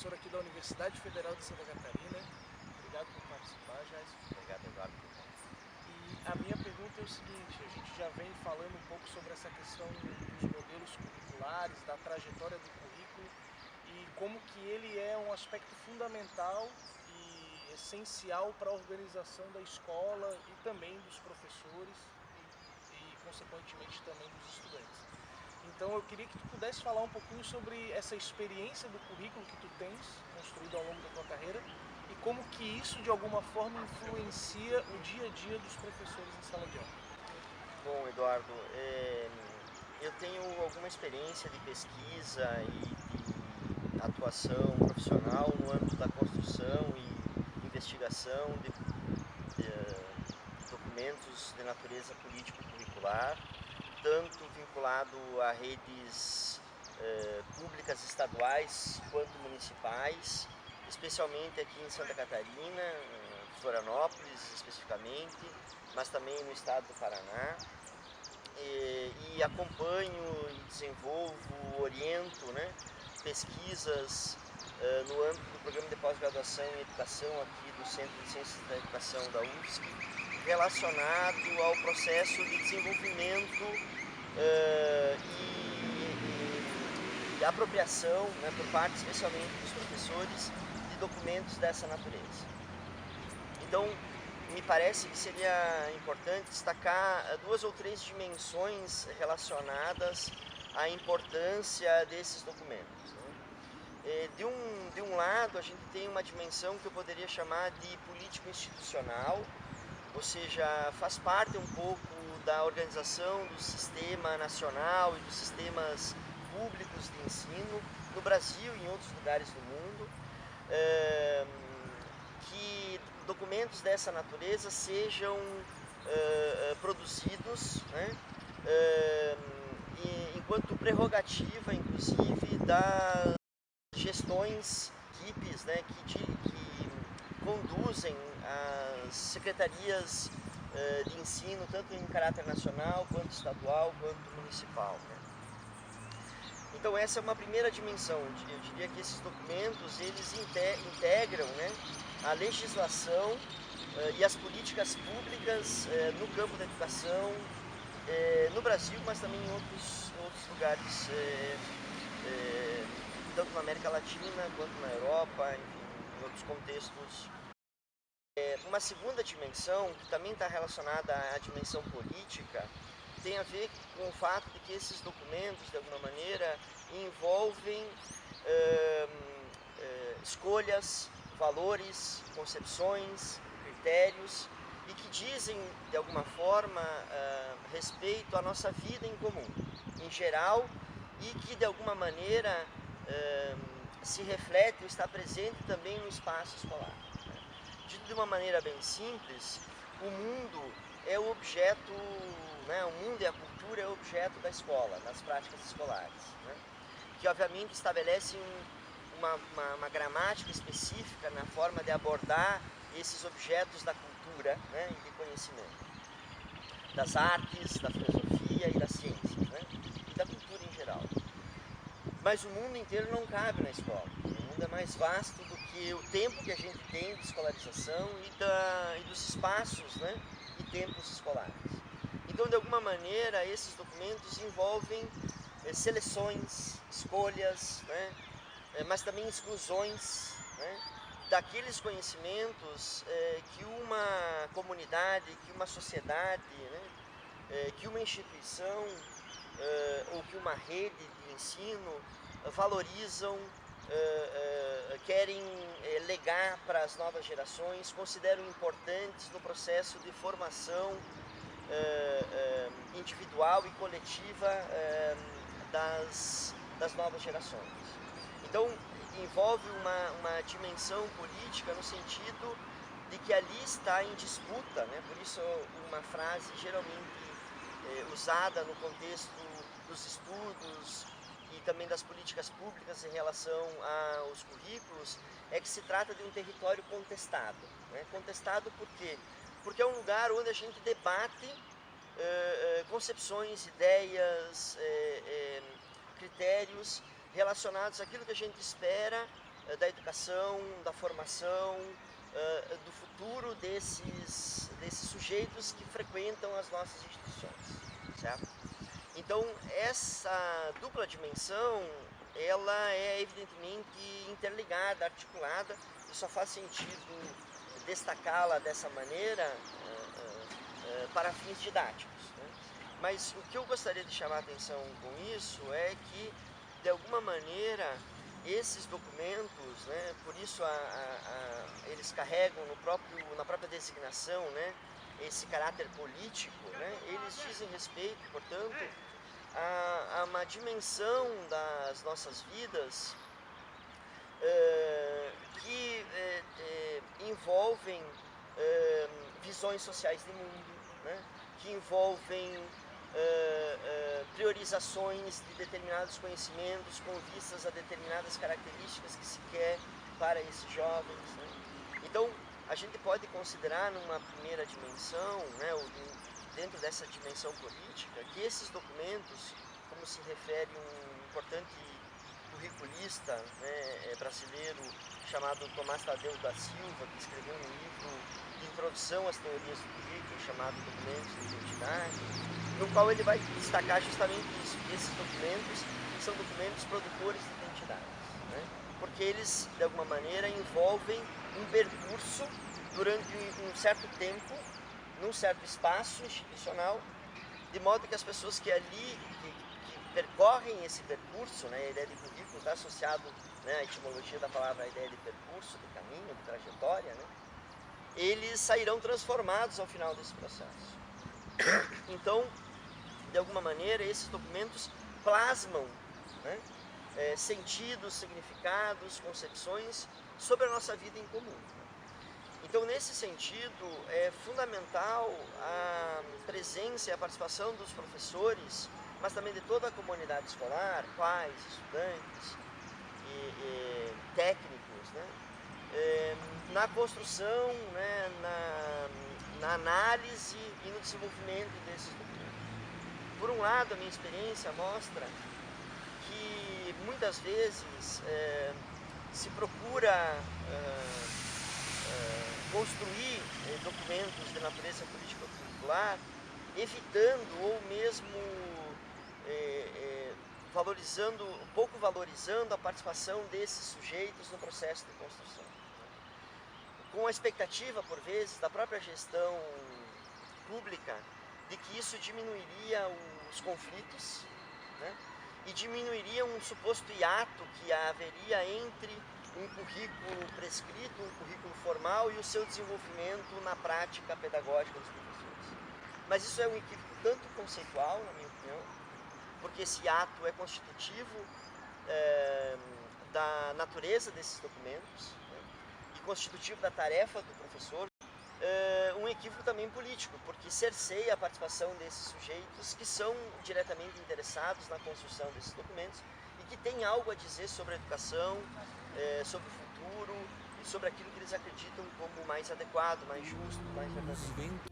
professor aqui da Universidade Federal de Santa Catarina. Obrigado por participar, Jason. Obrigado, Eduardo. E a minha pergunta é o seguinte: a gente já vem falando um pouco sobre essa questão dos modelos curriculares, da trajetória do currículo e como que ele é um aspecto fundamental e essencial para a organização da escola e também dos professores e consequentemente também dos estudantes. Então eu queria que tu pudesse falar um pouquinho sobre essa experiência do currículo que tu tens construído ao longo da tua carreira e como que isso de alguma forma influencia o dia a dia dos professores em sala de aula. Bom, Eduardo, eu tenho alguma experiência de pesquisa e de atuação profissional no âmbito da construção e investigação de documentos de natureza político-curricular, tanto vinculado a redes públicas estaduais quanto municipais, especialmente aqui em Santa Catarina, Florianópolis especificamente, mas também no estado do Paraná. E acompanho e desenvolvo, oriento, né, pesquisas no âmbito do programa de pós-graduação em educação aqui do Centro de Ciências da Educação da UFSC, relacionado ao processo de desenvolvimento e apropriação, né, por parte especialmente dos professores, de documentos dessa natureza. Então, me parece que seria importante destacar duas ou três dimensões relacionadas à importância desses documentos, né? De um lado, a gente tem uma dimensão que eu poderia chamar de político-institucional, ou seja, faz parte um pouco da organização do sistema nacional e dos sistemas públicos de ensino no Brasil e em outros lugares do mundo, que documentos dessa natureza sejam produzidos, né, enquanto prerrogativa, inclusive, das gestões, equipes, né, que conduzem as secretarias de ensino, tanto em caráter nacional, quanto estadual, quanto municipal, né? Então essa é uma primeira dimensão. Eu diria que esses documentos eles integram, né, a legislação e as políticas públicas no campo da educação no Brasil, mas também em outros lugares, tanto na América Latina quanto na Europa, enfim, em outros contextos. Uma segunda dimensão, que também está relacionada à dimensão política, tem a ver com o fato de que esses documentos, de alguma maneira, envolvem escolhas, valores, concepções, critérios, e que dizem, de alguma forma, respeito à nossa vida em comum, em geral, e que, de alguma maneira, se reflete ou está presente também no espaço escolar. Dito de uma maneira bem simples, o mundo é o objeto, né, o mundo e a cultura é o objeto da escola, das práticas escolares, né, que obviamente estabelecem uma gramática específica na forma de abordar esses objetos da cultura, né, e de conhecimento, das artes, da filosofia e das ciências, né, e da cultura em geral. Mas o mundo inteiro não cabe na escola. O mundo é mais vasto do que o tempo que a gente tem de escolarização e dos espaços, né, e tempos escolares. Então, de alguma maneira, esses documentos envolvem seleções, escolhas, né, mas também exclusões, né, daqueles conhecimentos que uma comunidade, que uma sociedade, né, que uma instituição ou que uma rede de ensino valorizam, querem legar para as novas gerações, consideram importantes no processo de formação individual e coletiva das novas gerações. Então, envolve uma dimensão política no sentido de que ali está em disputa, né? Por isso uma frase geralmente usada no contexto dos estudos e também das políticas públicas em relação aos currículos, é que se trata de um território contestado, né? Contestado por quê? Porque é um lugar onde a gente debate concepções, ideias, critérios relacionados àquilo que a gente espera da educação, da formação, do futuro desses sujeitos que frequentam as nossas instituições, certo? Então, essa dupla dimensão, ela é evidentemente interligada, articulada, e só faz sentido destacá-la dessa maneira para fins didáticos, né? Mas o que eu gostaria de chamar a atenção com isso é que, de alguma maneira, esses documentos, né, por isso eles carregam na própria designação, né, esse caráter político, né, eles dizem respeito, portanto, a uma dimensão das nossas vidas que envolvem visões sociais de mundo, né, que envolvem priorizações de determinados conhecimentos com vistas a determinadas características que se quer para esses jovens, né? Então, a gente pode considerar numa primeira dimensão, né, dentro dessa dimensão política, que esses documentos, como se refere um importante curriculista, né, brasileiro chamado Tomás Tadeu da Silva, que escreveu um livro de introdução às teorias do currículo, chamado Documentos de Identidade, no qual ele vai destacar justamente isso, que esses documentos são documentos produtores de identidades, né? Porque eles, de alguma maneira, envolvem um percurso durante um certo tempo, num certo espaço institucional, de modo que as pessoas que ali que percorrem esse percurso, né, a ideia de currículo está associado, né, à etimologia da palavra, a ideia de percurso, de caminho, de trajetória, né, eles sairão transformados ao final desse processo. Então, de alguma maneira, esses documentos plasmam, né, sentidos, significados, concepções sobre a nossa vida em comum. Então, nesse sentido, é fundamental a presença e a participação dos professores, mas também de toda a comunidade escolar, pais, estudantes e técnicos, né, na construção, né, na análise e no desenvolvimento desses documentos. Por um lado, a minha experiência mostra que muitas vezes se procura construir documentos de natureza político-curricular, evitando ou mesmo pouco valorizando a participação desses sujeitos no processo de construção, com a expectativa, por vezes, da própria gestão pública de que isso diminuiria os conflitos, né, e diminuiria um suposto hiato que haveria entre um currículo prescrito, um currículo formal e o seu desenvolvimento na prática pedagógica dos professores. Mas isso é um equívoco tanto conceitual, na minha opinião, porque esse ato é constitutivo da natureza desses documentos, né, e constitutivo da tarefa do professor, um equívoco também político, porque cerceia a participação desses sujeitos que são diretamente interessados na construção desses documentos e que têm algo a dizer sobre a educação, sobre o futuro e sobre aquilo que eles acreditam como mais adequado, mais justo, mais verdadeiro.